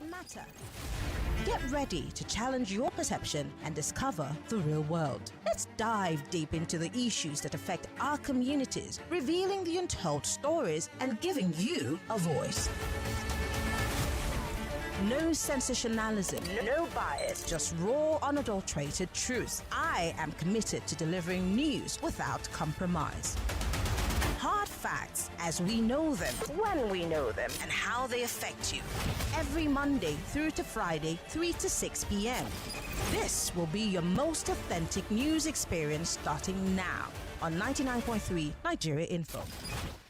matter. Get ready to challenge your perception and discover the real world. Let's dive deep into the issues that affect our communities, revealing the untold stories and giving you a voice. No sensationalism, no bias, just raw, unadulterated truth. I am committed to delivering news without compromise. Hard facts as we know them, when we know them, and how they affect you. Every Monday through to Friday, 3 to 6 p.m. This will be your most authentic news experience starting now on 99.3 Nigeria Info.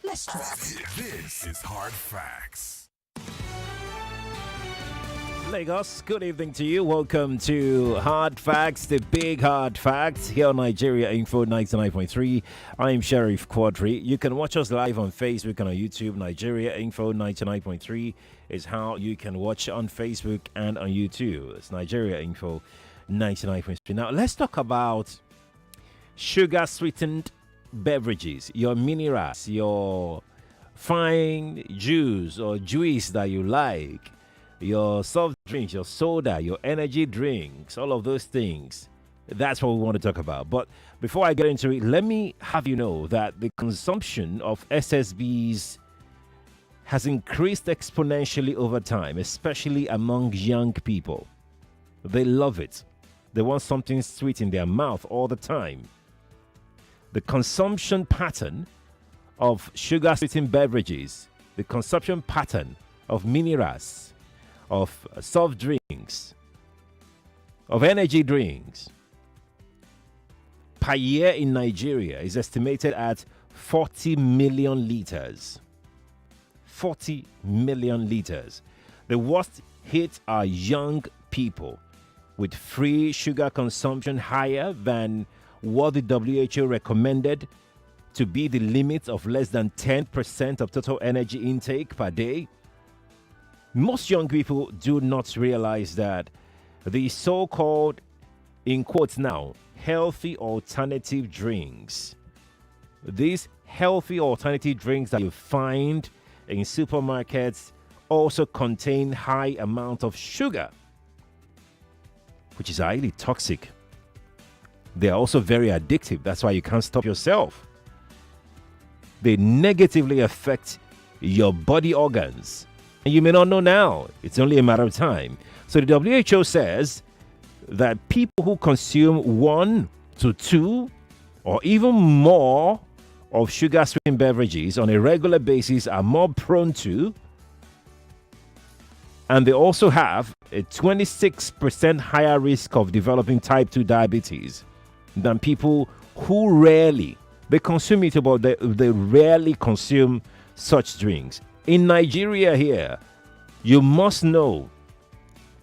Let's talk. This is Hard Facts. Lagos, good evening to you. Welcome to Hard Facts, the big hard facts here on Nigeria Info 99.3. I'm Sheriff Quadry. You can watch us live on Facebook and on YouTube. Nigeria Info 99.3 is how you can watch on Facebook and on YouTube. It's Nigeria Info 99.3. Now, let's talk about sugar sweetened beverages, your minerals, your fine juice or juice that you like, your soft drinks, your soda, your energy drinks, all of those things. That's what we want to talk about. But before I get into it, let me have you know that the consumption of SSBs has increased exponentially over time, especially among young people. They love it. They want something sweet in their mouth all the time. The consumption pattern of sugar-sweetened beverages, the consumption pattern of minerals, of soft drinks, of energy drinks per year in Nigeria is estimated at 40 million liters. 40 million liters. The worst hit are young people with free sugar consumption higher than what the WHO recommended to be the limit of less than 10% of total energy intake per day. Most young people do not realize that the so-called, in quotes now, healthy alternative drinks, these healthy alternative drinks that you find in supermarkets also contain high amount of sugar, which is highly toxic. They are also very addictive. That's why you can't stop yourself. They negatively affect your body organs. And you may not know now. It's only a matter of time. So the WHO says that people who consume 1 to 2 or even more of sugar-sweetened beverages on a regular basis are more prone to, and they also have a 26% higher risk of developing type 2 diabetes than people who rarely, they consume it, but they rarely consume such drinks. In Nigeria here, you must know,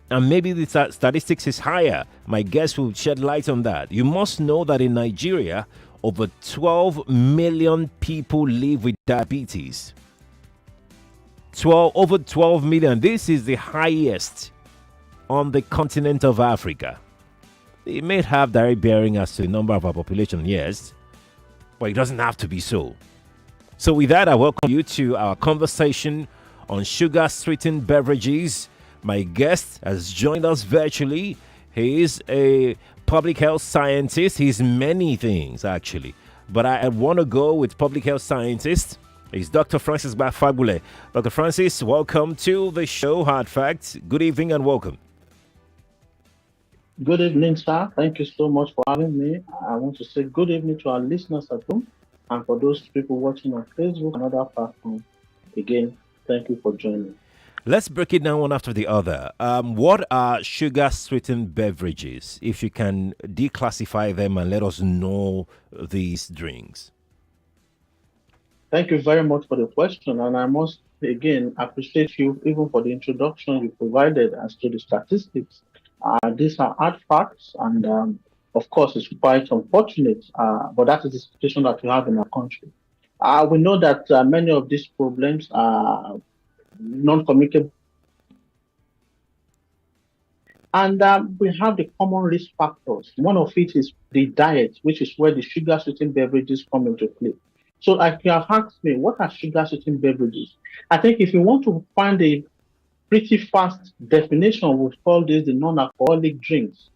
and maybe the statistics is higher, my guest will shed light on that. You must know that in Nigeria, over 12 million people live with diabetes. Over 12 million. This is the highest on the continent of Africa. It may have direct bearing as to the number of our population, yes, but it doesn't have to be so. So with that, I welcome you to our conversation on sugar-sweetened beverages. My guest has joined us virtually. He is a public health scientist. He's many things, actually. But I want to go with public health scientist. He's Dr. Francis Fagbule. Dr. Francis, welcome to the show, Hard Facts. Good evening and welcome. Good evening, sir. Thank you so much for having me. I want to say good evening to our listeners at home. And for those people watching on Facebook and other platforms, again, thank you for joining. Let's break it down one after the other. What are sugar-sweetened beverages? If you can declassify them and let us know these drinks. Thank you very much for the question. And I must, again, appreciate you even for the introduction you provided as to the statistics. These are hard facts, and of course, it's quite unfortunate, but that is the situation that we have in our country. We know that many of these problems are non-communicable, and we have the common risk factors. One of it is the diet, which is where the sugar-sweetened beverages come into play. So if you have asked me, what are sugar-sweetened beverages? I think if you want to find a pretty fast definition would call this the non-alcoholic drinks,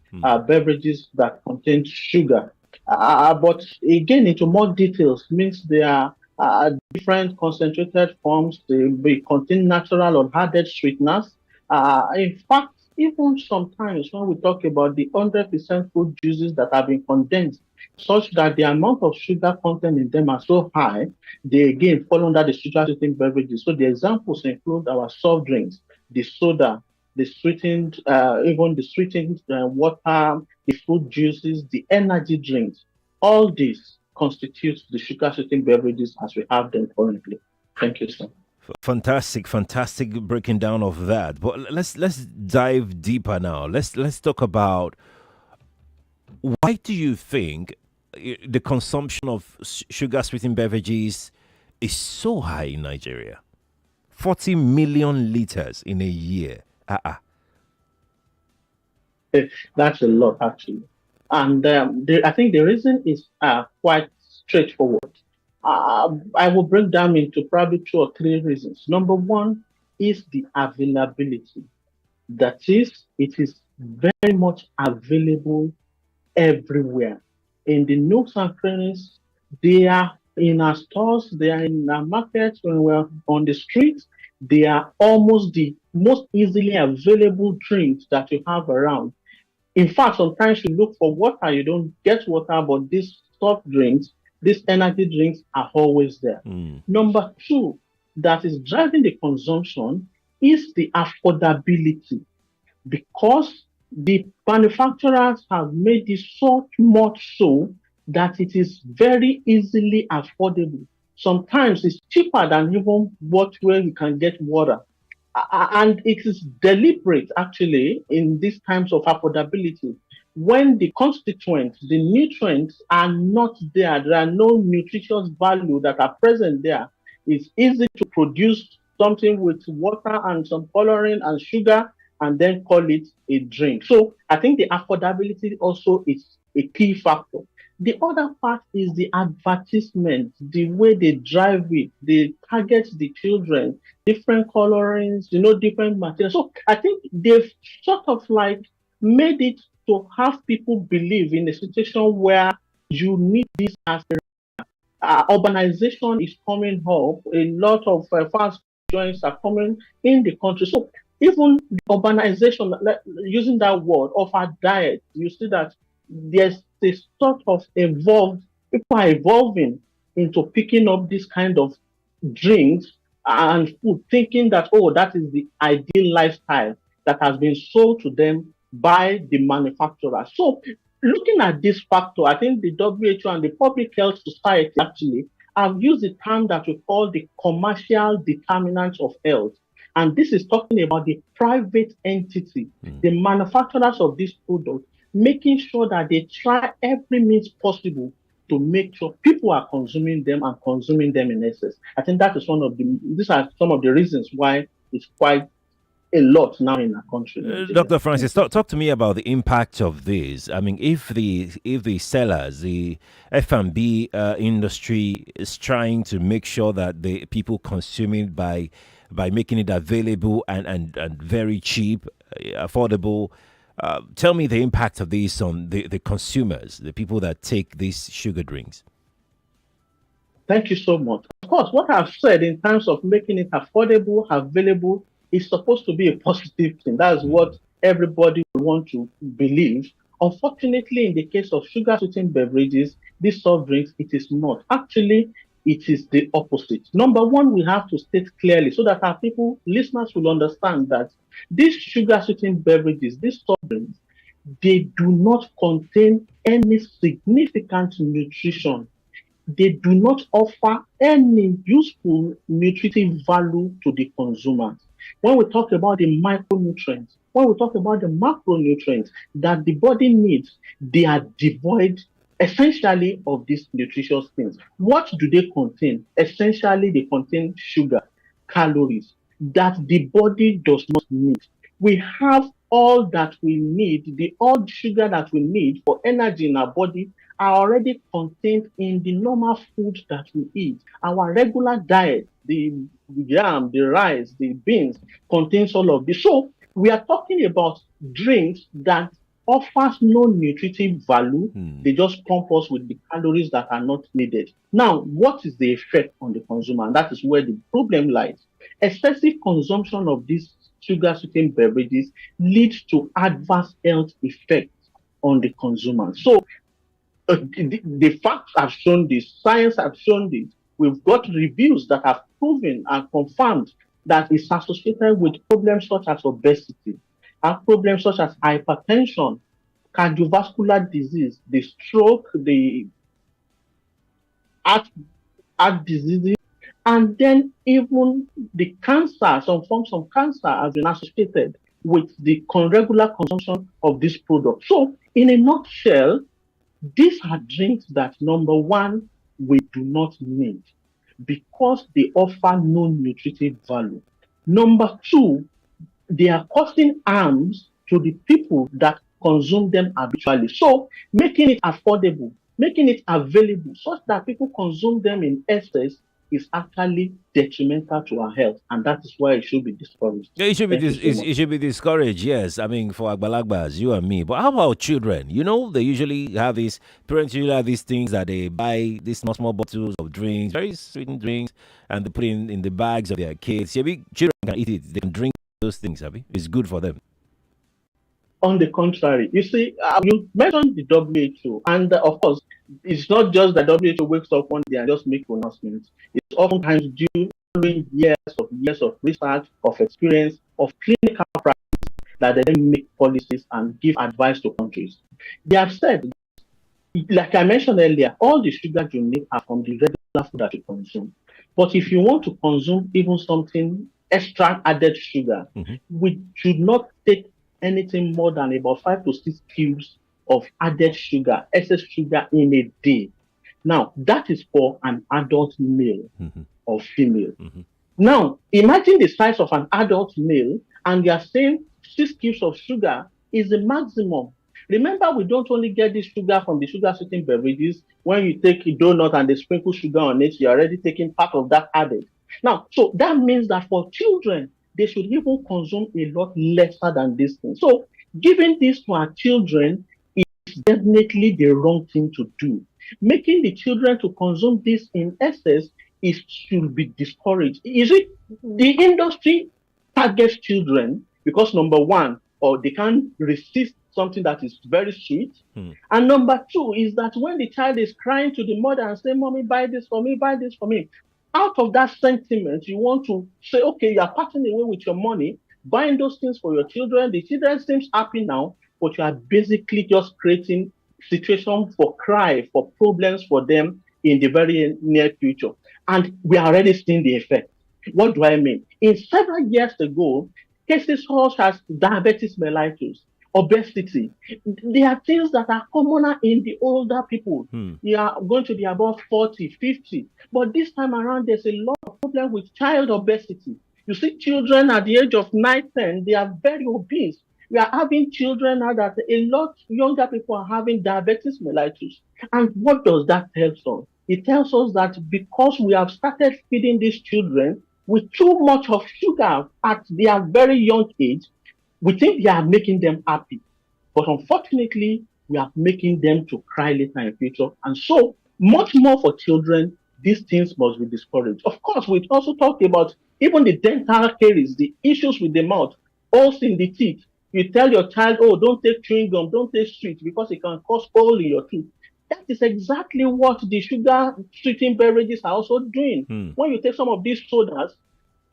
beverages that contain sugar. But again, into more details means there are different concentrated forms. They contain natural or added sweeteners. In fact, even sometimes when we talk about the 100% fruit juices that have been condensed, such that the amount of sugar content in them are so high, they again fall under the sugar-sweetened beverages. So the examples include our soft drinks, the soda, the sweetened, even the sweetened water, the fruit juices, the energy drinks. All these constitute the sugar-sweetened beverages as we have them currently. Thank you, sir. Fantastic, fantastic breaking down of that. But let's dive deeper now. Let's talk about, why do you think the consumption of sugar sweetened beverages is so high in Nigeria? 40 million liters in a year. That's a lot, actually. And I think the reason is quite straightforward. I will break down into probably two or three reasons. Number one is the availability. That is, it is very much available everywhere. In the nooks and crannies, they are in our stores, they are in our markets, when we're on the streets, they are almost the most easily available drinks that you have around. In fact, sometimes you look for water, you don't get water, but these soft drinks, these energy drinks are always there. Number two, that is driving the consumption is the affordability, because the manufacturers have made it so much so that it is very easily affordable. Sometimes it's cheaper than even where you can get water. And it is deliberate, actually, in these times of affordability. When the constituents, the nutrients are not there are no nutritious value that are present there. It's easy to produce something with water and some coloring and sugar and then call it a drink. So I think the affordability also is a key factor. The other part is the advertisement, the way they drive it, they target the children, different colorings, different materials. So I think they've sort of like made it to have people believe in a situation where you need this as urbanization is coming up. A lot of fast joints are coming in the country. So even the urbanization, using that word, of our diet, you see that there's this sort of people are evolving into picking up this kind of drinks and food, thinking that, that is the ideal lifestyle that has been sold to them by the manufacturer. So looking at this factor, I think the WHO and the Public Health Society actually have used the term that we call the commercial determinants of health. And this is talking about the private entity, the manufacturers of this product, making sure that they try every means possible to make sure people are consuming them and consuming them in excess. I think that is these are some of the reasons why it's quite a lot now in our country. Dr. Francis, talk to me about the impact of this. I mean, if the sellers, the F&B industry is trying to make sure that the people consume it by making it available and very cheap, affordable, tell me the impact of this on the consumers, the people that take these sugar drinks. Thank you so much. Of course, what I've said in terms of making it affordable, available, is supposed to be a positive thing. That's what everybody would want to believe. Unfortunately, in the case of sugar-sweetened beverages, these soft drinks, it is not. Actually, it is the opposite. Number one, we have to state clearly so that our listeners will understand that these sugar-sweetened beverages, these soft drinks, they do not contain any significant nutrition. They do not offer any useful nutritive value to the consumers. When we talk about the micronutrients, when we talk about the macronutrients that the body needs, they are devoid essentially of these nutritious things. What do they contain? Essentially, they contain sugar, calories that the body does not need. We have all that we need, the odd sugar that we need for energy in our body are already contained in the normal food that we eat. Our regular diet, the yam, the rice, the beans, contains all of this. So we are talking about drinks that offers no nutritive value. They just pump us with the calories that are not needed. Now, what is the effect on the consumer? And that is where the problem lies. Excessive consumption of these sugar sweetened beverages leads to adverse health effects on the consumer. So the facts have shown this, science have shown this. We've got reviews that have proven and confirmed that it's associated with problems such as obesity, and problems such as hypertension, cardiovascular disease, the stroke, the heart, heart diseases, and then even the cancer, some forms of cancer have been associated with the regular consumption of this product. So, in a nutshell, these are drinks that, number one, we do not need because they offer no nutritive value. Number two, they are causing harms to the people that consume them habitually. So, making it affordable, making it available such that people consume them in excess is actually detrimental to our health, and that is why it should be discouraged. Yeah, it should be Thank you so much. it should be discouraged. Yes, I mean for Agbalagbas, you and me. But how about children? You know, they usually have these parents usually have these things that they buy these small bottles of drinks, very sweet drinks, and they put in the bags of their kids. Yeah, children can eat it. They can drink those things. Abi, it's good for them. On the contrary, you see, you mentioned the WHO, and of course, it's not just that WHO wakes up one day and just make pronouncements. It's oftentimes due following years of research, of experience, of clinical practice that they then make policies and give advice to countries. They have said, like I mentioned earlier, all the sugar you need are from the regular food that you consume. But if you want to consume even something extra added sugar, Mhm. we should not take anything more than about 5 to 6 cubes of added sugar, excess sugar in a day. Now, that is for an adult male Mhm. or female. Mhm. Now, imagine the size of an adult male, and you are saying 6 cubes of sugar is the maximum. Remember, we don't only get this sugar from the sugar sweetened beverages. When you take a donut and they sprinkle sugar on it, you're already taking part of that added. Now, so that means that for children, they should even consume a lot lesser than this thing. So, giving this to our children is definitely the wrong thing to do. Making the children to consume this in excess is should be discouraged. Is it the industry targets children because number one, or they can't resist something that is very sweet. Hmm. And number two is that when the child is crying to the mother and saying, Mommy, buy this for me, buy this for me, out of that sentiment, you want to say, okay, you're parting away with your money, buying those things for your children. The children seems happy now, but you are basically just creating situation for cry, for problems for them in the very near future. And we are already seeing the effect. What do I mean? In several years ago, cases such as diabetes mellitus, obesity, they are things that are commoner in the older people. Hmm. You are going to be above 40, 50. But this time around, there's a lot of problem with child obesity. You see children at the age of 9, 10, they are very obese. We are having children now that a lot younger people are having diabetes mellitus. And what does that tell us? It tells us that because we have started feeding these children with too much of sugar at their very young age, we think we are making them happy. But unfortunately, we are making them to cry later in future. And so, much more for children, these things must be discouraged. Of course, we also talk about even the dental caries, the issues with the mouth, holes in the teeth. You tell your child, oh, don't take chewing gum, don't take sweets because it can cause hole in your teeth. That is exactly what the sugar sweetened beverages are also doing. Hmm. When you take some of these sodas,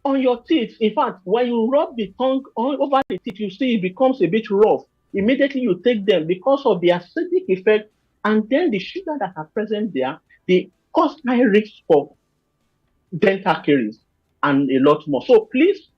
on your teeth. In fact, when you rub the tongue over the teeth, you see it becomes a bit rough. Immediately you take them because of the acidic effect and then the sugar that are present there, they cause high risk for dental caries and a lot more. So please,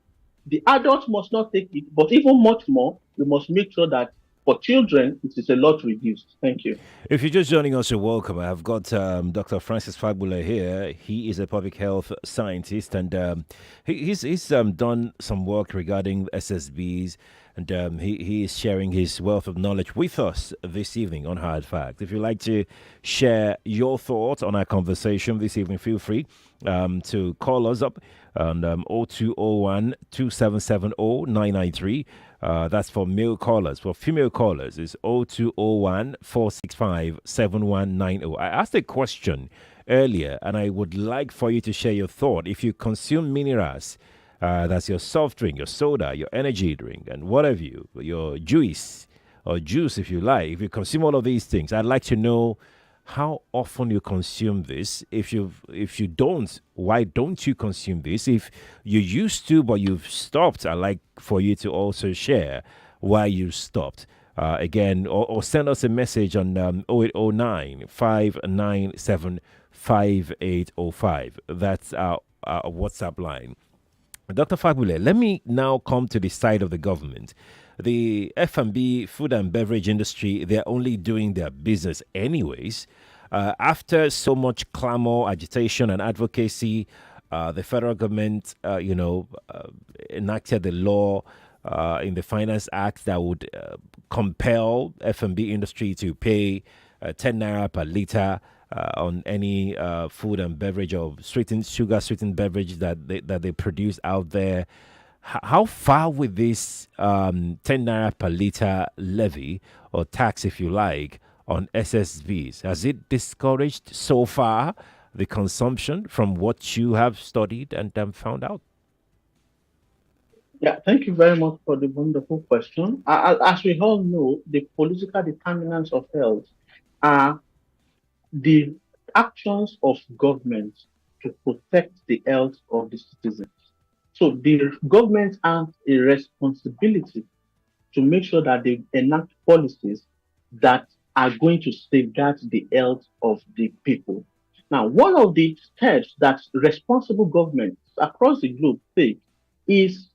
the adults must not take it, but even much more, we must make sure that for children, it is a lot reduced. Thank you. If you're just joining us, you're welcome. I've got Dr. Francis Fagbule here. He is a public health scientist, and he's done some work regarding SSBs, and he is sharing his wealth of knowledge with us this evening on Hard Fact. If you'd like to share your thoughts on our conversation this evening, feel free to call us up on 0201 2770 993. That's for male callers. For female callers, it's 0201 465 7190. I asked a question earlier, and I would like for you to share your thought. If you consume minerals, that's your soft drink, your soda, your energy drink, and whatever your juice or juice, if you like, if you consume all of these things, I'd like to know how often you consume this. If you don't, why don't you consume this? If you used to but you've stopped, I'd like for you to also share why you stopped. Again, or send us a message on 0809 597 5805. That's our WhatsApp line. Dr. Fagbule, let me now come to the side of the government. The F&B, food and beverage industry, they're only doing their business anyways. After so much clamor, agitation, and advocacy, the federal government, enacted the law in the Finance Act that would compel F&B industry to pay 10 naira per liter on any food and beverage or sugar-sweetened beverage that they produce out there. How far with this 10 naira per liter levy or tax, if you like, on SSBs? Has it discouraged so far the consumption from what you have studied and found out? Yeah, thank you very much for the wonderful question. As we all know, the political determinants of health are the actions of government to protect the health of the citizens. So the government has a responsibility to make sure that they enact policies that are going to safeguard the health of the people. Now, one of the steps that responsible governments across the globe take is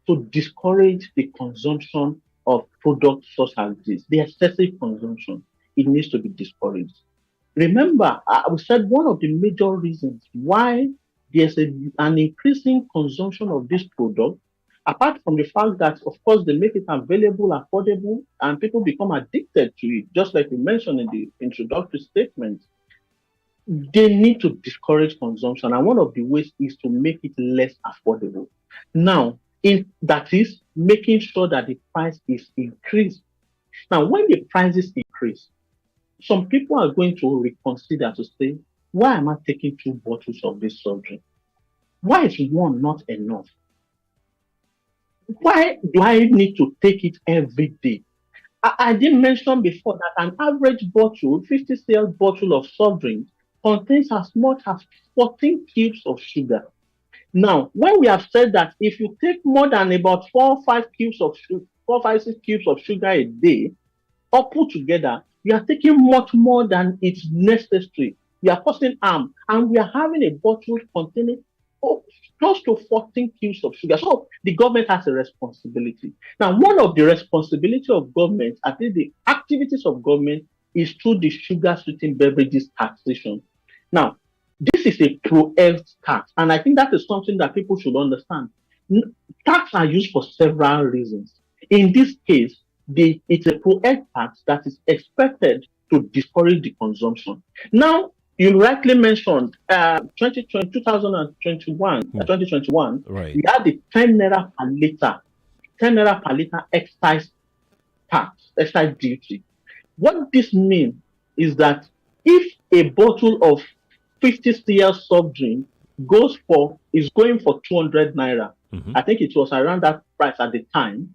to discourage the consumption of products such as this, the excessive consumption. It needs to be discouraged. Remember, I said one of the major reasons why there's an increasing consumption of this product, apart from the fact that, of course, they make it available, affordable, and people become addicted to it, just like we mentioned in the introductory statement, they need to discourage consumption. And one of the ways is to make it less affordable. Now, that is making sure that the price is increased. Now, when the prices increase, some people are going to reconsider to say, why am I taking 2 bottles of this soft drink? Why is one not enough? Why do I need to take it every day? I did mention before that an average bottle, 50 cl bottle of soft drink, contains as much as 14 cubes of sugar. Now, when we have said that if you take more than about 4 or 5 cubes of sugar, 4, 5, 6 cubes of sugar a day, all put together, you are taking much more than it's necessary. You are causing harm, and we are having a bottle containing close to 14 cubes of sugar. So the government has a responsibility. Now, one of the responsibilities of government, I think the activities of government, is through the sugar-sweetened beverages taxation. Now, this is a pro-health tax, and I think that is something that people should understand. Tax are used for several reasons. In this case, it's a pro-health tax that is expected to discourage the consumption. Now, you rightly mentioned 2021, Right. we had the 10 naira per liter excise tax, excise duty. What this means is that if a bottle of 50 cl soft drink is going for 200 naira, I think it was around that price at the time,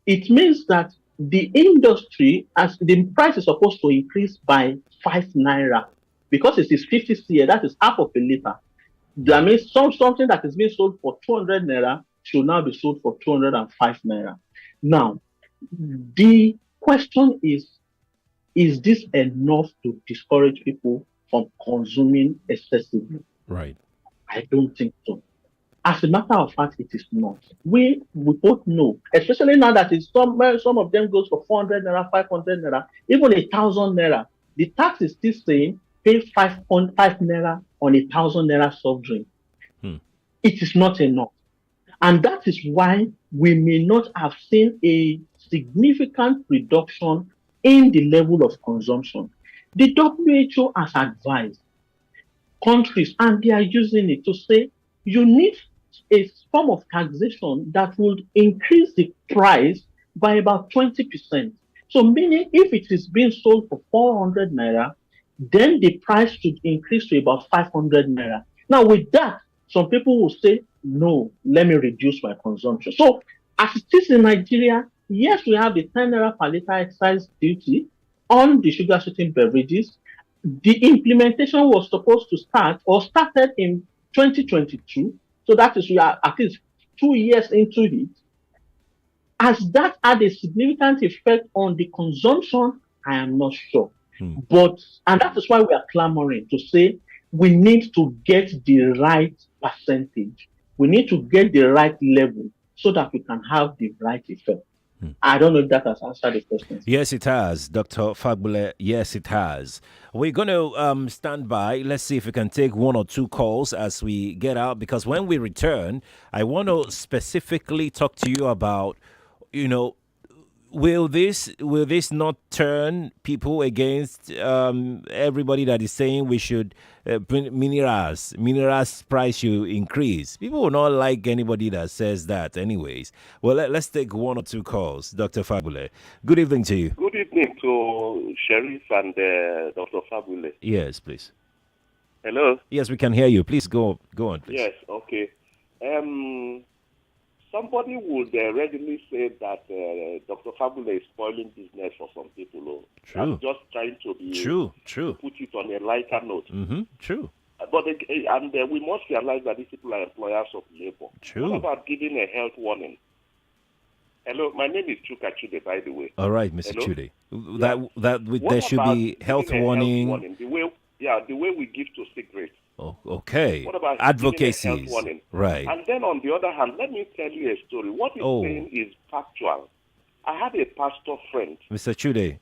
it means that the industry, as the price is supposed to increase by 5 naira, because it is 50 cl, that is half of a liter. That means something that is being sold for 200 naira should now be sold for 205 naira. Now, the question is this enough to discourage people from consuming excessively? Right. I don't think so. As a matter of fact, it is not. We both know, especially now that it's some of them goes for 400 naira, 500 naira, even 1,000 naira. The tax is still saying pay 5.5 naira on 1,000 naira soft drink. It is not enough. And that is why we may not have seen a significant reduction in the level of consumption. The WHO has advised countries, and they are using it to say you need a form of taxation that would increase the price by about 20%. So, meaning if it is being sold for 400 naira, then the price should increase to about 500 naira. Now, with that, some people will say, no, let me reduce my consumption. So, as it is in Nigeria, yes, we have the 10 naira per liter excise duty on the sugar sweetened beverages. The implementation was supposed to start or started in 2022. So that is, we are at least 2 years into it. Has that had a significant effect on the consumption? I am not sure. But, and that is why we are clamoring to say we need to get the right percentage. We need to get the right level so that we can have the right effect. I don't know if that has answered the question. Yes, it has, Dr. Fagbule. Yes, it has. We're going to stand by. Let's see if we can take one or two calls as we get out, because when we return, I want to specifically talk to you about, will this not turn people against everybody that is saying we should minerals price should increase? People will not like anybody that says that anyways. Well, let's take one or two calls. Dr. Fagbule, good evening to you. Good evening to Sheriff and Dr. Fagbule. Yes, please. Hello? Yes, we can hear you. Please go on, please. Yes, okay. Somebody would readily say that Dr. Fagbule is spoiling business for some people. True. I'm just trying to be True. to put it on a lighter note. True. But we must realize that these people are employers of labor. True. What about giving a health warning? Hello, my name is Chuka Chude, by the way. All right, Mr. Hello? Chude. There should be health warning. The way we give to cigarettes. Oh, okay. What about advocacy? Right. And then on the other hand, let me tell you a story. What he's saying is factual. I had a pastor friend. Mr. Chude,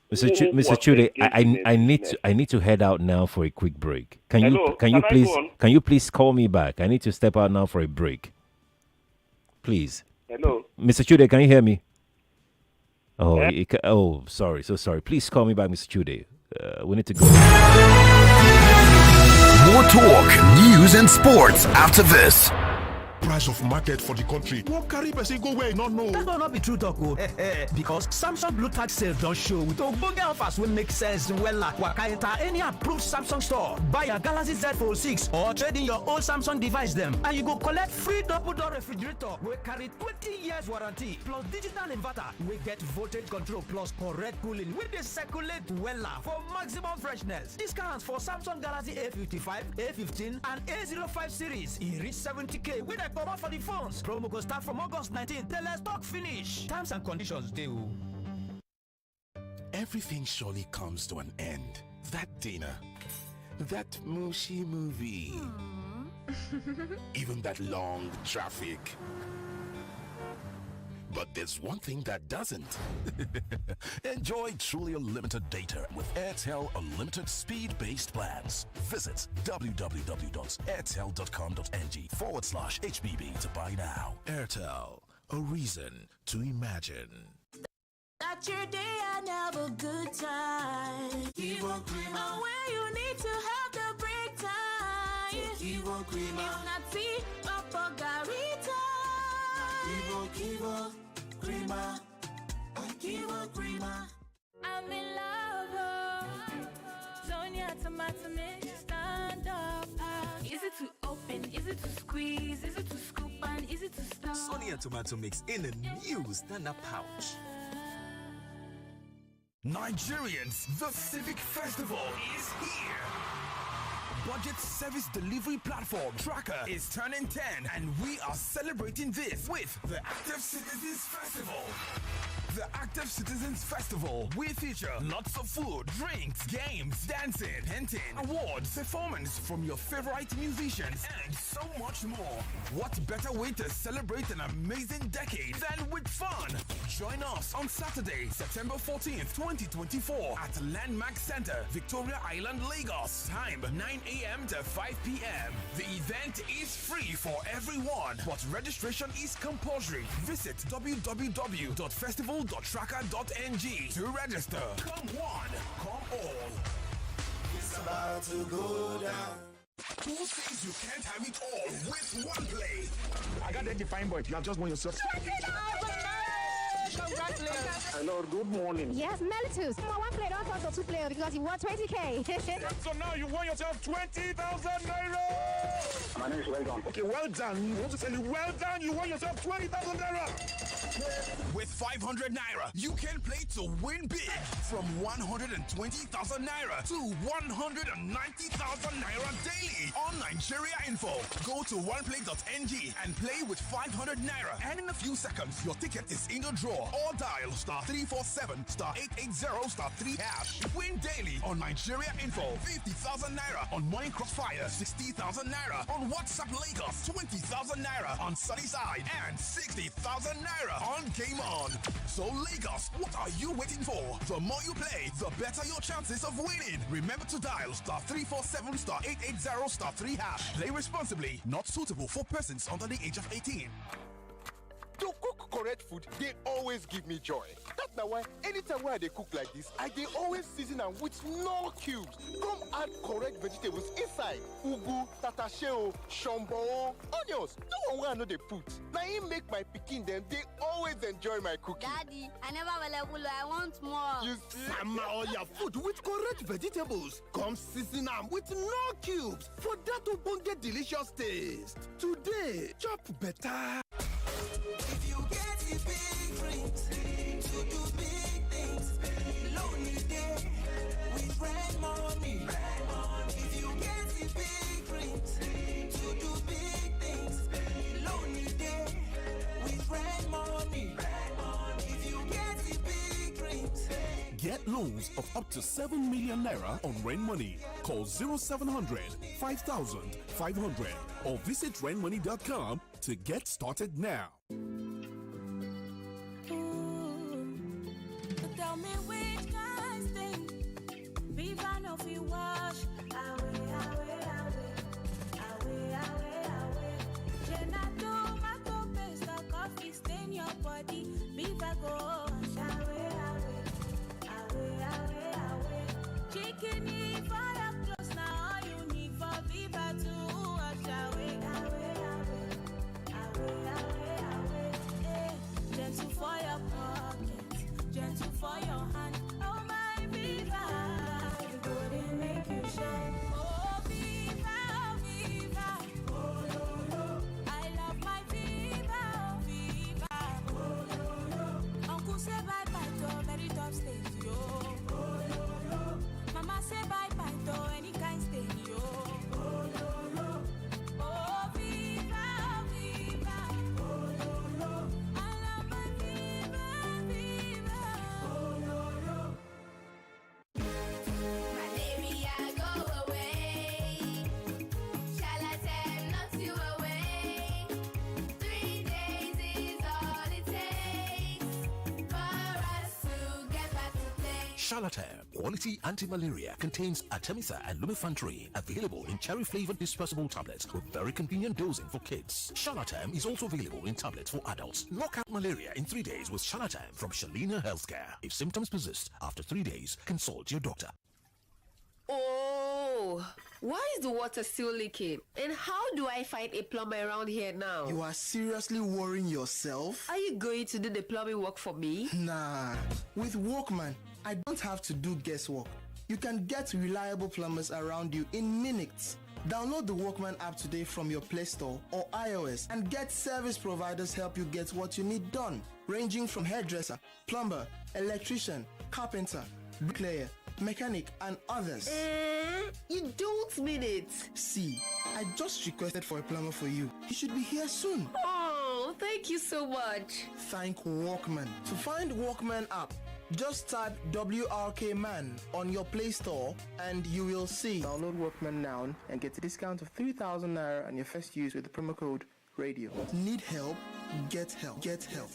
I need to head out now for a quick break. Can you please call me back? I need to step out now for a break. Please. Hello. Mr. Chude, can you hear me? Sorry. So sorry. Please call me back, Mr. Chude. We need to go. More talk, news, and sports after this. Price of market for the country won't carry person go where you not know. That will not be true, talk. Because Samsung Blue Tag sale don't show with ogbonge offers will make sense. Well, waka enter any approved Samsung store, buy a Galaxy Z Fold 6 or trade in your old Samsung device them, and you go collect free double door refrigerator. We carry 20 years warranty plus digital inverter. We get voltage control plus correct cooling. We dey circulate well for maximum freshness. Discounts for Samsung Galaxy A55, A15, and A05 series. E reach 70K with a come for the phones. Promo go start from August 19th till stock finish. Terms and conditions do. Everything surely comes to an end. That dinner, that mushy movie, even that long traffic. But there's one thing that doesn't. Enjoy truly unlimited data with Airtel Unlimited Speed-Based Plans. Visit www.airtel.com.ng/HBB to buy now. Airtel, a reason to imagine. Start your day and have a good time. Kivo Krima. Where you need to have the break time. Kivo Krima. If not tea, Papa Garita. Kivo Krima. Kivo Krima. I'm in love. Sonia tomato mix, stand up. Easy to open, easy to squeeze, easy to scoop and easy to stir. Sonia tomato mix in a new stand-up pouch. Nigerians, the Civic Festival is here. Budget service delivery platform Tracker is turning 10, and we are celebrating this with the Active Citizens Festival. The Active Active Citizens Festival. We feature lots of food, drinks, games, dancing, painting, awards, performance from your favorite musicians, and so much more. What better way to celebrate an amazing decade than with fun? Join us on Saturday, September 14th, 2024 at Landmark Center, Victoria Island, Lagos. Time 9 a.m. to 5 p.m. The event is free for everyone, but registration is compulsory. Visit www.festival.tracker.ng to register. Come one, come all. It's about to go down. Who says you can't have it all with one play? I got that defined point. You have just won yourself. Congratulations. Hello, good morning. Yes, Mellitus. One play, don't talk to two players because you won 20K. So now you won yourself 20,000 naira. My name is Well Done. Okay, well done. You want to tell you, well done. You won yourself 20,000 naira. With 500 naira, you can play to win big. From 120,000 naira to 190,000 naira daily on Nigeria Info. Go to oneplay.ng and play with 500 naira. And in a few seconds, your ticket is in the draw. Or dial *347 *880 *3#. Win daily on Nigeria Info. 50,000 naira on Morning Crossfire. 60,000 naira on WhatsApp Lagos. 20,000 naira on Sunnyside. And 60,000 naira on Game On. So Lagos, what are you waiting for? The more you play, the better your chances of winning. Remember to dial *347 *880 *3#. Play responsibly. Not suitable for persons under the age of 18. To cook correct food, they always give me joy. That's why anytime when they cook like this, I they always season them with no cubes. Come add correct vegetables inside. Ugu, tatasheo, shombo, onions. No one will know they put. Now he make my pikin them, they always enjoy my cooking. Daddy, I never will. I want more. You see? Sama all your food with correct vegetables. Come season them with no cubes. For that to get delicious taste. Today, chop better. If you get the big dreams to do big things, lonely day with red money. If you get the big dreams to do big things, lonely day with red money. If you get the big dreams. Get loans of up to 7 million naira on Rain Money. Call 0700 5000 500 or visit rainmoney.com to get started now. Tell me which kind thing Viva no fi wash away. Gelato, tomato paste, or coffee stain your body. Viva go wash away. Chicken for your clothes, now all you need for Viva to wash away. Gentle for your pocket, gentle for your hand. Oh my Viva, you couldn't make you shine. Oh Viva, oh I love my Viva, Uncle say bye bye to very top stage, yo. Mama say bye bye to any kind stage, yo. Charlatan Quality Anti-Malaria contains Artemether and lumefantrine, available in cherry-flavored dispersible tablets with very convenient dosing for kids. Charlatan is also available in tablets for adults. Knock out malaria in 3 days with Charlatan from Shalina Healthcare. If symptoms persist after 3 days, consult your doctor. Oh, why is the water still leaking? And how do I find a plumber around here now? You are seriously worrying yourself? Are you going to do the plumbing work for me? Nah, with Workman, I don't have to do guesswork. You can get reliable plumbers around you in minutes. Download the Workman app today from your Play Store or iOS and get service providers help you get what you need done, ranging from hairdresser, plumber, electrician, carpenter, bricklayer, mechanic, and others. You don't mean it. See, I just requested for a plumber for you. He should be here soon. Oh, thank you so much. Thank Walkman. To find Walkman app, just type WRKman on your Play Store and you will see. Download Walkman now and get a discount of 3,000 Naira on your first use with the promo code RADIO. Need help? Get help. Get help.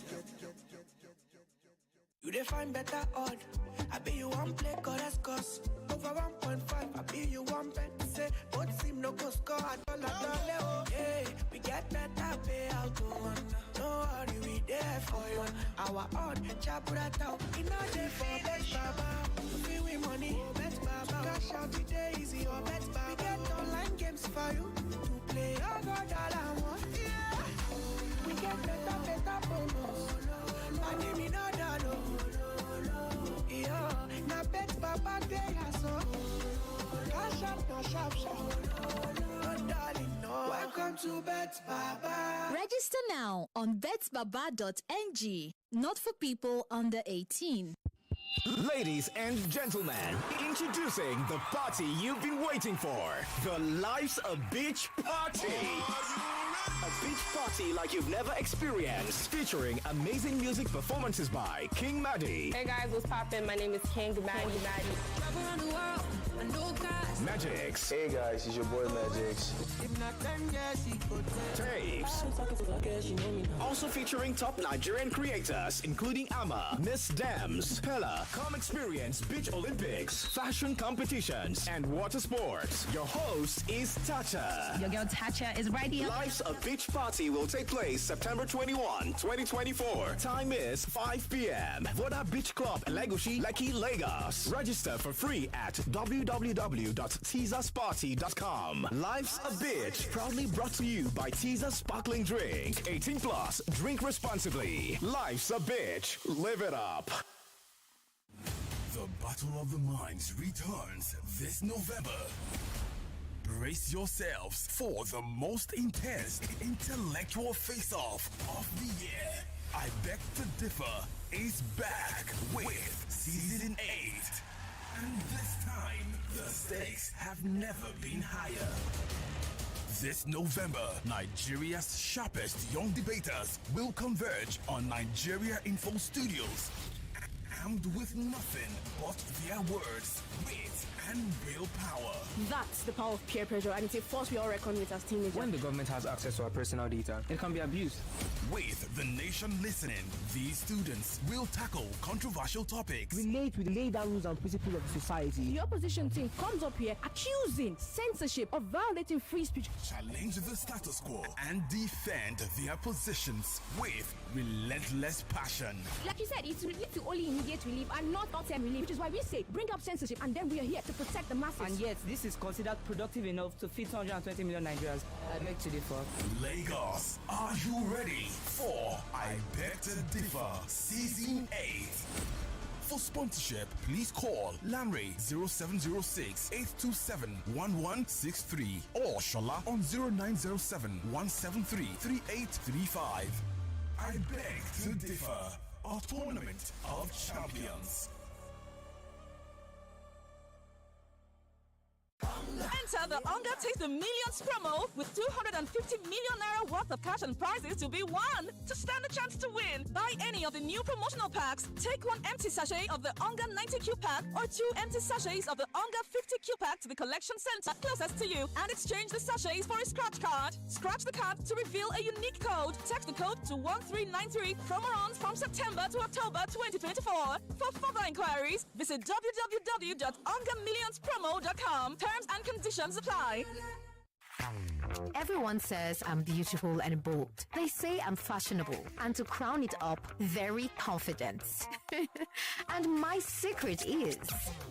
You define better odd. I bet you one play cause over 1.5. I bet you one bet. Say both seem no go score at all. Yeah, we get better payout. No worry, we there for you. Our odd chabura out. In a day for bet baba. We win money, bet baba. Cash out today easy or bet baba. We get online games for you to play. I got dollar one. Yeah, we get better bonus. Money me no dollar. Yeah, na bet baba day so. Cash out no sharp. No darling, no. Welcome to Bet Baba. Register now on betbaba.ng. Not for people under 18. Ladies and gentlemen, introducing the party you've been waiting for. The Life's a Beach Party. A beach party like you've never experienced, featuring amazing music performances by King Maddie. Hey guys, what's poppin'? My name is King Maddie. Travel around the world, I know guys. Magix. Hey guys, it's your boy Magix. Tapes. Also featuring top Nigerian creators, including Ama, Miss Dams, Pella. Come experience Beach Olympics, fashion competitions, and water sports. Your host is Tacha. Your girl Tacha is right here. Life's a Beach Party will take place September 21, 2024. Time is 5 p.m. Voda Beach Club, Legoshi, Lekki, Lagos. Register for free at www.teasersparty.com. Life's a Beach, proudly brought to you by Teaser Sparkling Drink. 18 plus, drink responsibly. Life's a Bitch, live it up. The Battle of the Minds returns this November. Brace yourselves for the most intense intellectual face-off of the year. I Beg to Differ is back with Season 8. And this time, the stakes have never been higher. This November, Nigeria's sharpest young debaters will converge on Nigeria Info Studios, armed with nothing but their words, wit, and real power. That's the power of peer pressure, and it's a force we all reckon with as teenagers. When the government has access to our personal data, it can be abused. With the nation listening, these students will tackle controversial topics. Relate with the laid down rules and principles of society. The opposition team comes up here accusing censorship of violating free speech. Challenge the status quo and defend their positions with relentless passion. Like you said, it's related to only immediate relief and not long-term relief, which is why we say bring up censorship, and then we are here to protect the masses. And yet, this is considered productive enough to feed 120 million Nigerians. I beg to differ. Lagos, are you ready for I Beg to Differ Season 8? For sponsorship, please call Lamre 0706 827 1163 or Shola on 0907 173 3835. I Beg to Differ, a tournament of champions. Enter the Onga Taste the Millions promo with 250 million naira worth of cash and prizes to be won. To stand a chance to win, buy any of the new promotional packs, take one empty sachet of the Onga 90Q pack or 2 empty sachets of the Onga 50Q pack to the collection center closest to you and exchange the sachets for a scratch card. Scratch the card to reveal a unique code. Text the code to 1393. Promo runs from September to October 2024. For further inquiries, visit www.ongamillionspromo.com. Terms and conditions apply. Everyone says I'm beautiful and bold. They say I'm fashionable. And to crown it up, very confident. And my secret is...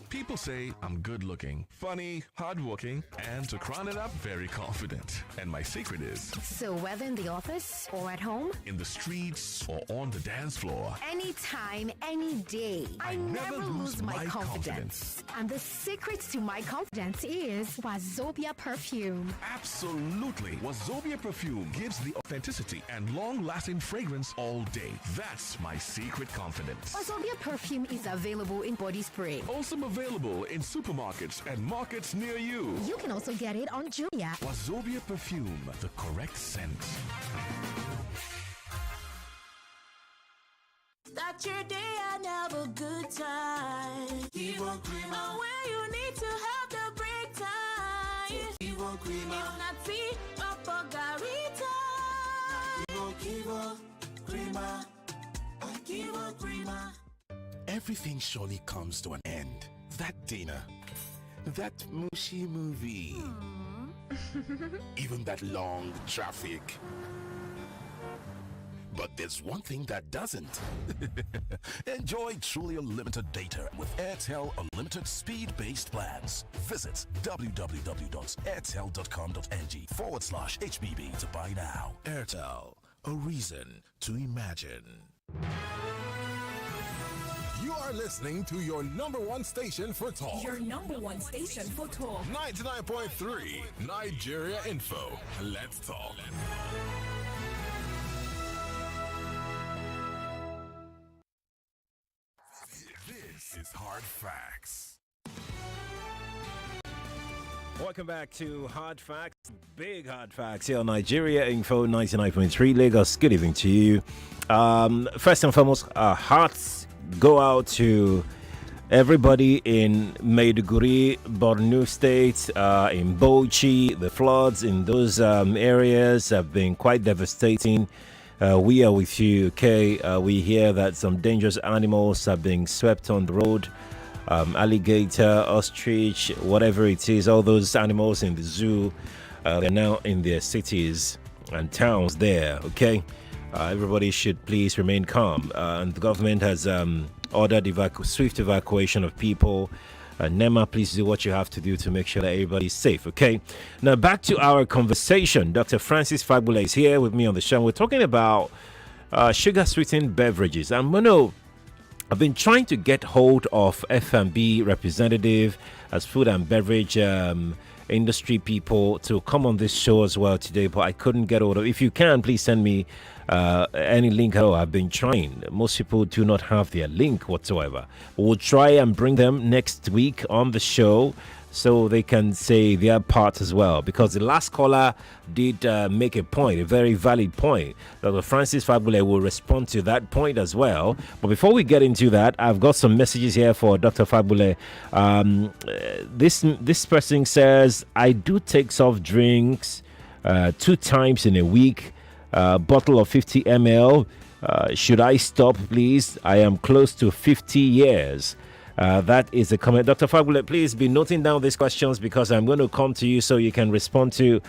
People say I'm good looking, funny, hardworking, and to crown it up, very confident. And my secret is... So whether in the office or at home, in the streets or on the dance floor, anytime, any day, I never lose my confidence. And the secret to my confidence is Wazobia perfume. Absolutely. Wazobia perfume gives the authenticity and long-lasting fragrance all day. That's my secret confidence. Wazobia perfume is available in body spray. Also available in supermarkets and markets near you. You can also get it on Jumia. Wazobia perfume, the correct scent. start your day and have a good time. Kivo Creamer. Where you need to have the break time. Kivo Creamer. If not tea, or garita. Kivo Creamer. Kivo Creamer. Everything surely comes to an end. That dinner, that mushy movie, even that long traffic. But there's one thing that doesn't. Enjoy truly unlimited data with Airtel Unlimited Speed-Based Plans. Visit www.airtel.com.ng/HBB to buy now. Airtel, a reason to imagine. You are listening to your number one station for talk. Your number one station for talk. 99.3 Nigeria Info. Let's talk. This is Hard Facts. Welcome back to Hard Facts, Big Hard Facts here on Nigeria Info 99.3 Lagos. Good evening to you. First and foremost, our hearts go out to everybody in Maiduguri, Borno State, in Bauchi. The floods in those areas have been quite devastating. We are with you, okay? We hear that some dangerous animals are being swept on the road. Alligator, ostrich, whatever it is, all those animals in the zoo, they're now in their cities and towns there, okay? Everybody should please remain calm. And the government has ordered swift evacuation of people. NEMA, please do what you have to do to make sure that everybody's safe, okay? Now, back to our conversation. Dr. Francis Fagbule is here with me on the show. We're talking about sugar-sweetened beverages. I've been trying to get hold of F&B representative as food and beverage industry people to come on this show as well today, but I couldn't get hold of. If you can, please send me any link at all. I've been trying. Most people do not have their link whatsoever. We'll try and bring them next week on the show so they can say their part as well, because the last caller did make a point, a very valid point. Dr. Francis Fagbule will respond to that point as well. But before we get into that, I've got some messages here for Dr. Fagbule. This person says, I do take soft drinks 2 times in a week, bottle of 50 ml. Should I stop, please? I am close to 50 years. That is a comment. Dr. Fagbule, please be noting down these questions because I'm going to come to you so you can respond to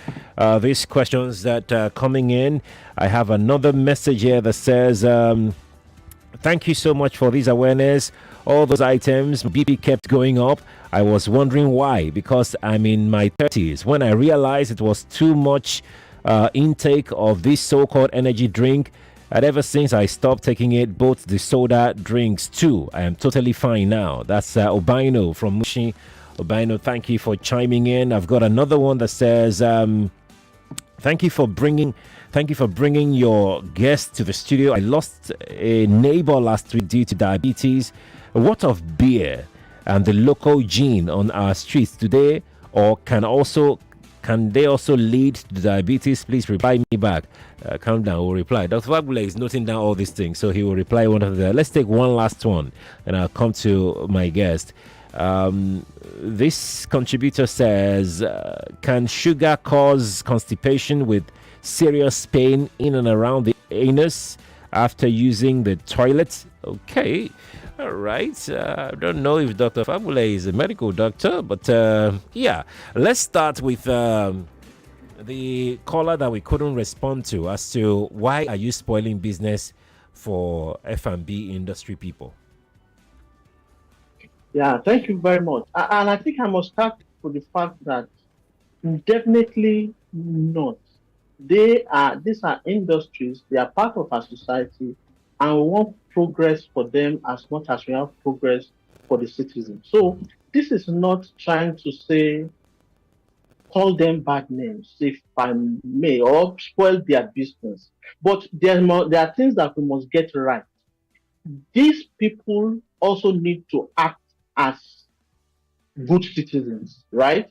these questions that are coming in. I have another message here that says, thank you so much for this awareness. All those items, BP kept going up. I was wondering why, because I'm in my 30s. When I realized it was too much intake of this so-called energy drink, and ever since I stopped taking it, both the soda drinks too, I am totally fine now. That's Obino from Mushi. Obino, thank you for chiming in. I've got another one that says, thank you for bringing your guest to the studio. I lost a neighbor last week due to diabetes. What of beer and the local gin on our streets today, or can they also lead to diabetes? Please reply me back. Calm down, we'll reply. Dr. Fagbule is noting down all these things, so he will reply one of them. Let's take one last one, and I'll come to my guest. This contributor says, can sugar cause constipation with serious pain in and around the anus after using the toilet? Okay. All right. I don't know if Dr. Fagbule is a medical doctor, but yeah. Let's start with the caller that we couldn't respond to as to why are you spoiling business for F&B industry people? Yeah, thank you very much. And I think I must start with the fact that definitely not. These are industries, they are part of our society, and we want progress for them as much as we have progress for the citizens. So this is not trying to say, call them bad names, if I may, or spoil their business. But there are things that we must get right. These people also need to act as good citizens, right?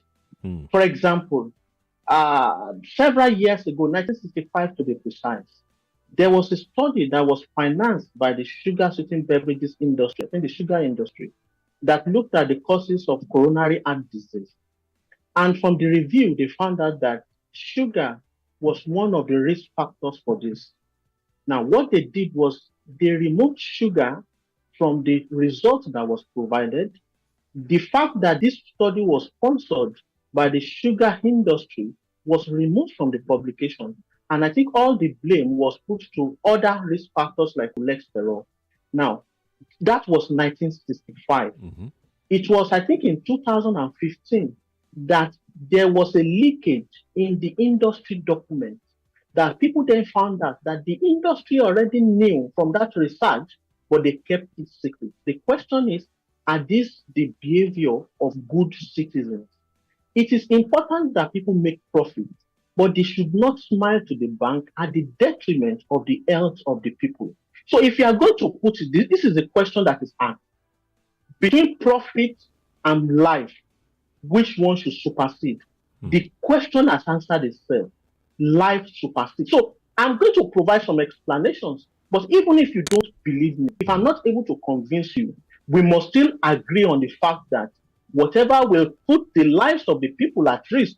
For example, several years ago, 1965 to be precise, There was a study that was financed by the sugar sweetened beverages industry, I think the sugar industry, that looked at the causes of coronary heart disease. And from the review, they found out that sugar was one of the risk factors for this. Now, what they did was they removed sugar from the result that was provided. The fact that this study was sponsored by the sugar industry was removed from the publication. And I think all the blame was put to other risk factors like cholesterol. Now, that was 1965. It was, I think, in 2015 that there was a leakage in the industry document that people then found out that the industry already knew from that research, but they kept it secret. The question is, are these the behavior of good citizens? It is important that people make profit, but they should not smile to the bank at the detriment of the health of the people. So if you are going to put it, this is a question that is asked. Between profit and life, which one should supersede? The question has answered itself. Life supersedes. So I'm going to provide some explanations, but even if you don't believe me, if I'm not able to convince you, we must still agree on the fact that whatever will put the lives of the people at risk,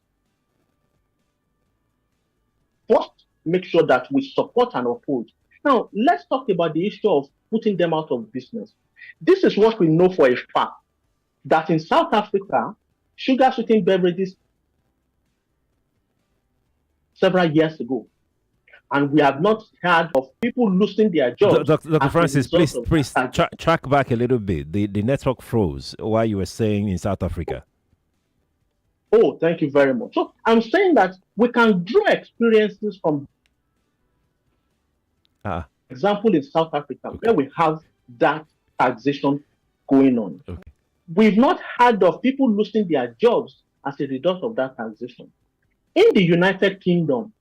first make sure that we support and oppose. Now, let's talk about the issue of putting them out of business. This is what we know for a fact, that in South Africa, sugar sweetened beverages several years ago, and we have not heard of people losing their jobs. Dr. Francis, please track back a little bit. The network froze while you were saying in South Africa. Oh, thank you very much. So I'm saying that we can draw experiences from example in South Africa, where we have that taxation going on. We've not heard of people losing their jobs as a result of that taxation. In the United Kingdom,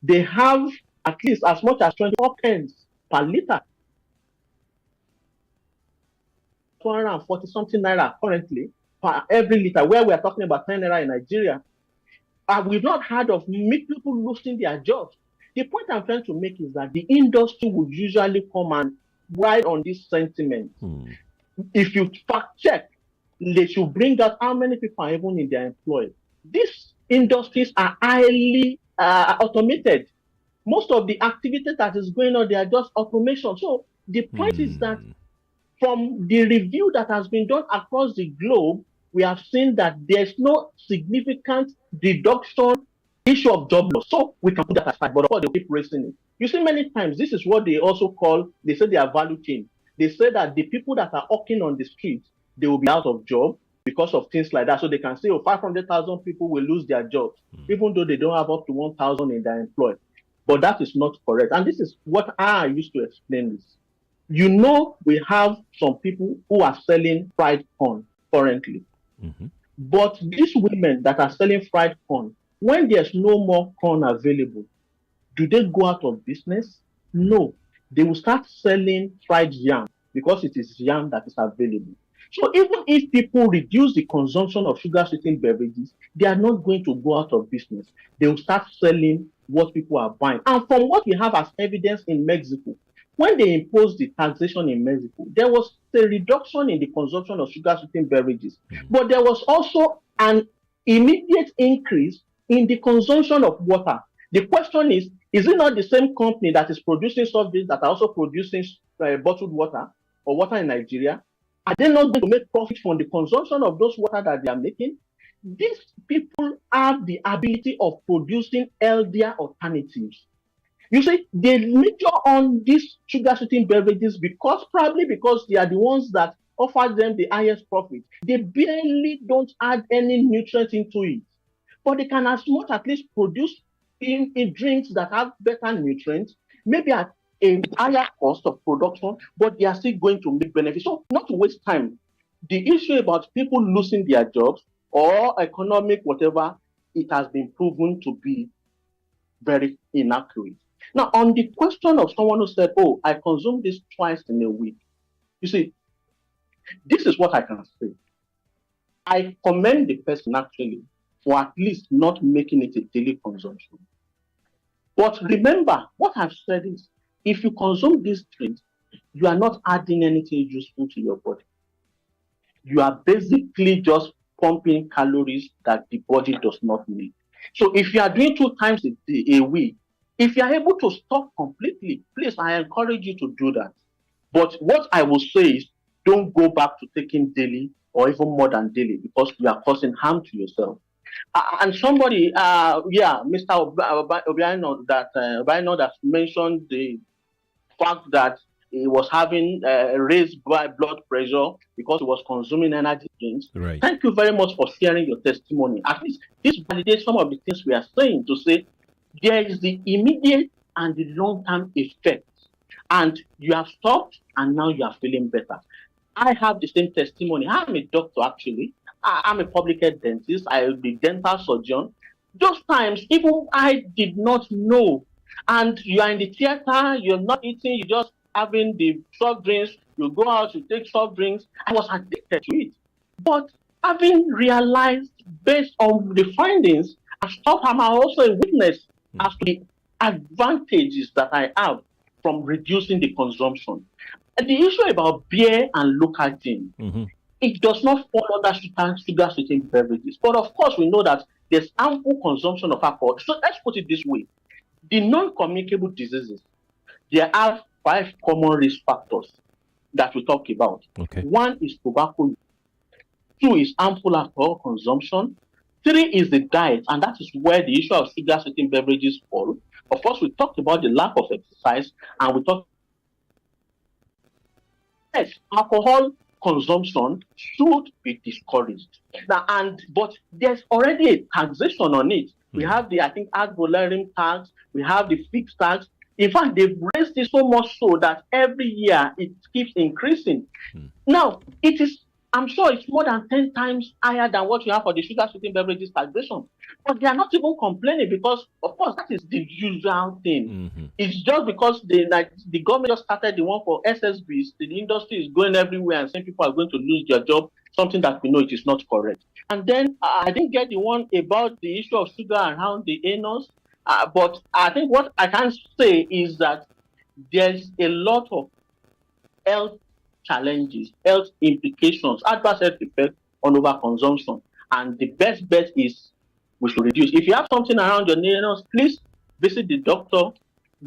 they have at least as much as 24 pence per litre. 240 something naira currently per every litre, where we are talking about 10 naira in Nigeria. We've not heard of people losing their jobs. The point I'm trying to make is that the industry would usually come and ride on this sentiment. If you fact check, they should bring out how many people are even in their employ. These industries are highly automated. Most of the activities that is going on, they are just automation. So the point is that from the review that has been done across the globe, we have seen that there's no significant reduction issue of job loss. So we can put that aside, but of course they keep raising it. You see, many times this is what they also call, they say they are value chain. They say that the people that are hawking on the streets, they will be out of job because of things like that. So they can say, oh, 500,000 people will lose their jobs, even though they don't have up to 1,000 in their employ. But that is not correct. And this is what I used to explain this. You know, we have some people who are selling fried corn currently. But these women that are selling fried corn, when there's no more corn available, do they go out of business? No. They will start selling fried yam because it is yam that is available. So even if people reduce the consumption of sugar sweetened beverages, they are not going to go out of business. They will start selling what people are buying. And from what we have as evidence in Mexico, when they imposed the taxation in Mexico, there was a reduction in the consumption of sugar sweetened beverages. But there was also an immediate increase in the consumption of water. The question is it not the same company that is producing soft drinks that are also producing bottled water or water in Nigeria? Are they not going to make profit from the consumption of those water that they are making? These people have the ability of producing healthier alternatives. You see, they major on these sugar sweetened beverages probably because they are the ones that offer them the highest profit. They barely don't add any nutrients into it. But they can as much at least produce in drinks that have better nutrients, maybe at a higher cost of production, but they are still going to make benefits. So not to waste time, the issue about people losing their jobs or economic whatever, it has been proven to be very inaccurate. Now, on the question of someone who said, oh, I consume this twice in a week, you see, this is what I can say. I commend the person actually for at least not making it a daily consumption. But remember, what I've said is if you consume these drinks, you are not adding anything useful to your body. You are basically just pumping calories that the body does not need. So if you are doing 2 times a week, if you are able to stop completely, please, I encourage you to do that. But what I will say is don't go back to taking daily or even more than daily because you are causing harm to yourself. And somebody, Mr. Obiano, that mentioned the fact that he was having raised blood pressure because he was consuming energy drinks. Right. Thank you very much for sharing your testimony. At least this validates some of the things we are saying to say there is the immediate and the long-term effect. And you have stopped and now you are feeling better. I have the same testimony. I'm a doctor actually. I'm a public health dentist. I am the dental surgeon. Those times, even I did not know. And you are in the theater, you're not eating, you're just having the soft drinks. You go out, you take soft drinks. I was addicted to it. But having realized based on the findings, I'm also a witness as to the advantages that I have from reducing the consumption. And the issue about beer and local gin, it does not fall under sugar sweetened beverages. But of course, we know that there's ample consumption of alcohol. So let's put it this way. The non-communicable diseases, there are 5 common risk factors that we talk about. Okay. 1 is tobacco. 2 is harmful alcohol consumption. 3 is the diet, and that is where the issue of sugar sweetened beverages fall. Of course, we talked about the lack of exercise, and we talked. Yes, alcohol consumption should be discouraged. But there's already a taxation on it. We have the, I think, ad valorem tax. We have the fixed tax. In fact, they've raised it so much so that every year it keeps increasing. Now, I'm sure it's more than 10 times higher than what you have for the sugar sweetened beverages taxation. But they are not even complaining because, of course, that is the usual thing. It's just because the government just started the one for SSBs. The industry is going everywhere and saying people are going to lose their job, something that we know it is not correct. And then I didn't get the one about the issue of sugar around the anus. But I think what I can say is that there's a lot of health challenges, health implications, adverse health effects on overconsumption. And the best bet is we should reduce. If you have something around your anus, please visit the doctor,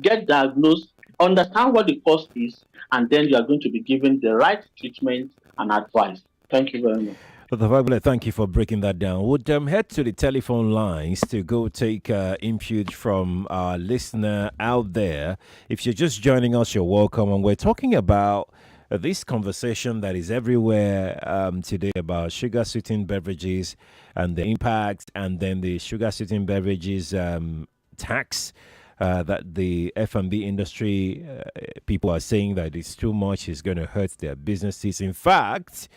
get diagnosed, understand what the cause is, and then you are going to be given the right treatment and advice. Thank you very much. Dr. Fagbule, thank you for breaking that down. Would head to the telephone lines to go take input from our listener out there. If you're just joining us, you're welcome. And we're talking about this conversation that is everywhere today about sugar sweetened beverages and the impact, and then the sugar sweetened beverages tax that the F&B industry people are saying that it's too much, is going to hurt their businesses. In fact,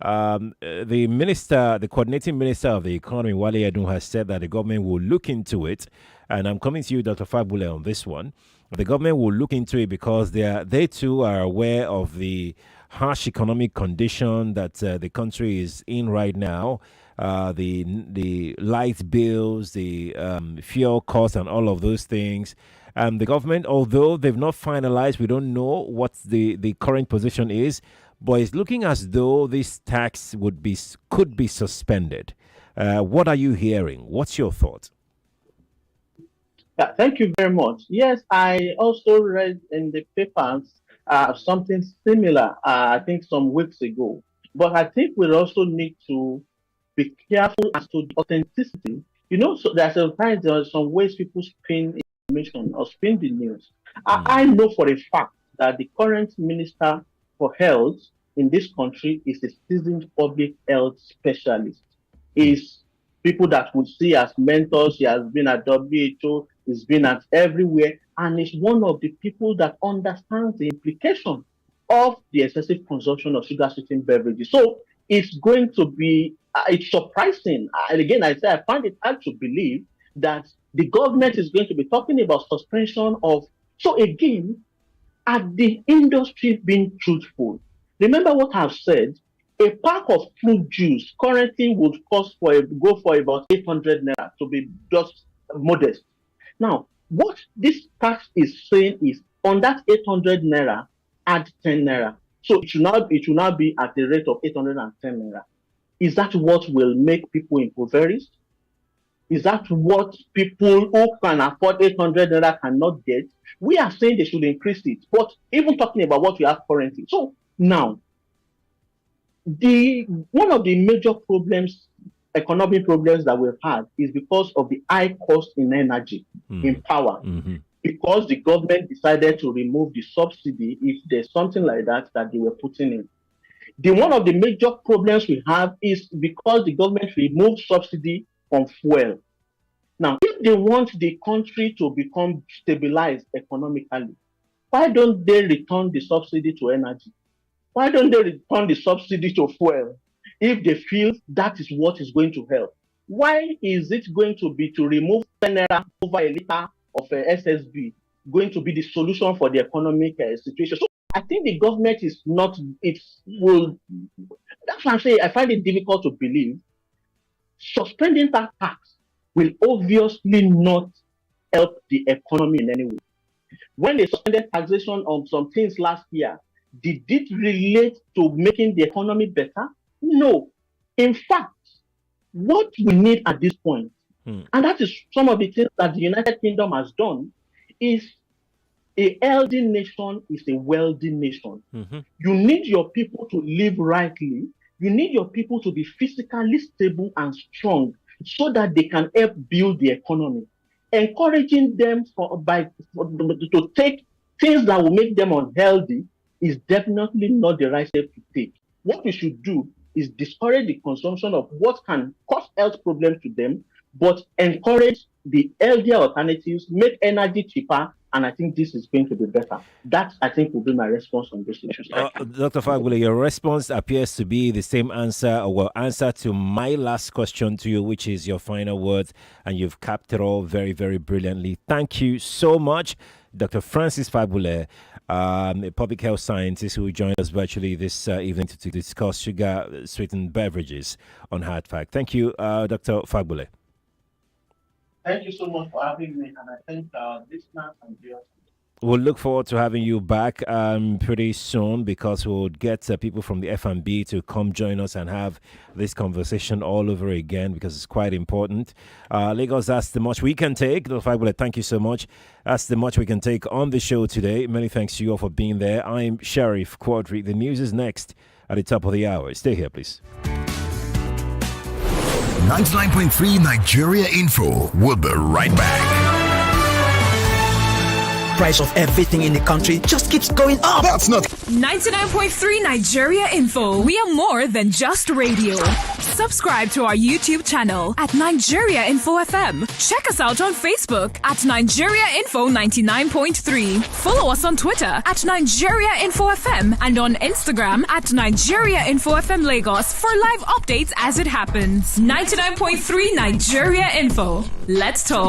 the coordinating minister of the economy, Wale Edun, has said that the government will look into it. And I'm coming to you, Dr. Fagbule, on this one. The government will look into it because they too are aware of the harsh economic condition that the country is in right now. The light bills, the fuel costs, and all of those things. The government, although they've not finalized, we don't know what the current position is, but it's looking as though this tax could be suspended. What are you hearing? What's your thought? Yeah, thank you very much. Yes, I also read in the papers something similar, I think some weeks ago. But I think we also need to be careful as to the authenticity. So there are some ways people spin information or spin the news. I know for a fact that the current minister for health in this country is a seasoned public health specialist. Is people that would see as mentors. He has been at WHO, he's been at everywhere, and is one of the people that understands the implication of the excessive consumption of sugar sweetened beverages. So it's going to be, it's surprising. And again, I find it hard to believe that the government is going to be talking about suspension of. So again, at the industry being truthful, remember what I've said. A pack of fruit juice currently would go for about 800 naira, to be just modest. Now, what this tax is saying is On that 800 naira, add 10 naira. So it should now be at the rate of 810 naira. Is that what will make people impoverished? Is that what people who can afford 800 naira cannot get? We are saying they should increase it, but even talking about what we have currently. So now, one of the major problems, economic problems that we've had is because of the high cost in energy, in power. Because the government decided to remove the subsidy, if there's something like that they were putting in. One of the major problems we have is because the government removed subsidy on fuel. Now, if they want the country to become stabilized economically, why don't they return the subsidy to energy? Why don't they return the subsidy to fuel if they feel that is what is going to help? Why is it going to be to remove 10 naira over a liter of SSB going to be the solution for the economic situation? So I think the government is not, that's why I'm saying I find it difficult to believe suspending that tax will obviously not help the economy in any way. When they suspended taxation on some things last year, did it relate to making the economy better? No. In fact, what we need at this point, and that is some of the things that the United Kingdom has done, is a healthy nation is a wealthy nation. You need your people to live rightly. You need your people to be physically stable and strong so that they can help build the economy. Encouraging them to take things that will make them unhealthy is definitely not the right step to take. What we should do is discourage the consumption of what can cause health problems to them, but encourage the healthier alternatives, make energy cheaper, and I think this is going to be better. That, I think, will be my response on this issue. Dr. Fagbule, your response appears to be the same answer to my last question to you, which is your final words, and you've capped it all very, very brilliantly. Thank you so much, Dr. Francis Fagbule, a public health scientist who joined us virtually this evening to discuss sugar sweetened beverages on Hard Fact. Thank you, Dr. Fagbule. Thank you so much for having me, and I thank listeners and viewers. We'll look forward to having you back pretty soon, because we'll get people from the F&B to come join us and have this conversation all over again, because it's quite important. Lagos, that's the much we can take. Dr. Fagbule, thank you so much. That's the much we can take on the show today. Many thanks to you all for being there. I'm Sheriff Quadry. The news is next at the top of the hour. Stay here, please. 99.3 Nigeria Info. We'll be right back. Price of everything in the country just keeps going up. That's not 99.3 Nigeria Info. We are more than just radio. Subscribe to our YouTube channel at Nigeria Info FM. Check us out on Facebook at Nigeria Info 99.3. Follow us on Twitter at Nigeria Info FM and on Instagram at Nigeria Info FM Lagos for live updates as it happens. 99.3 Nigeria Info. Let's talk.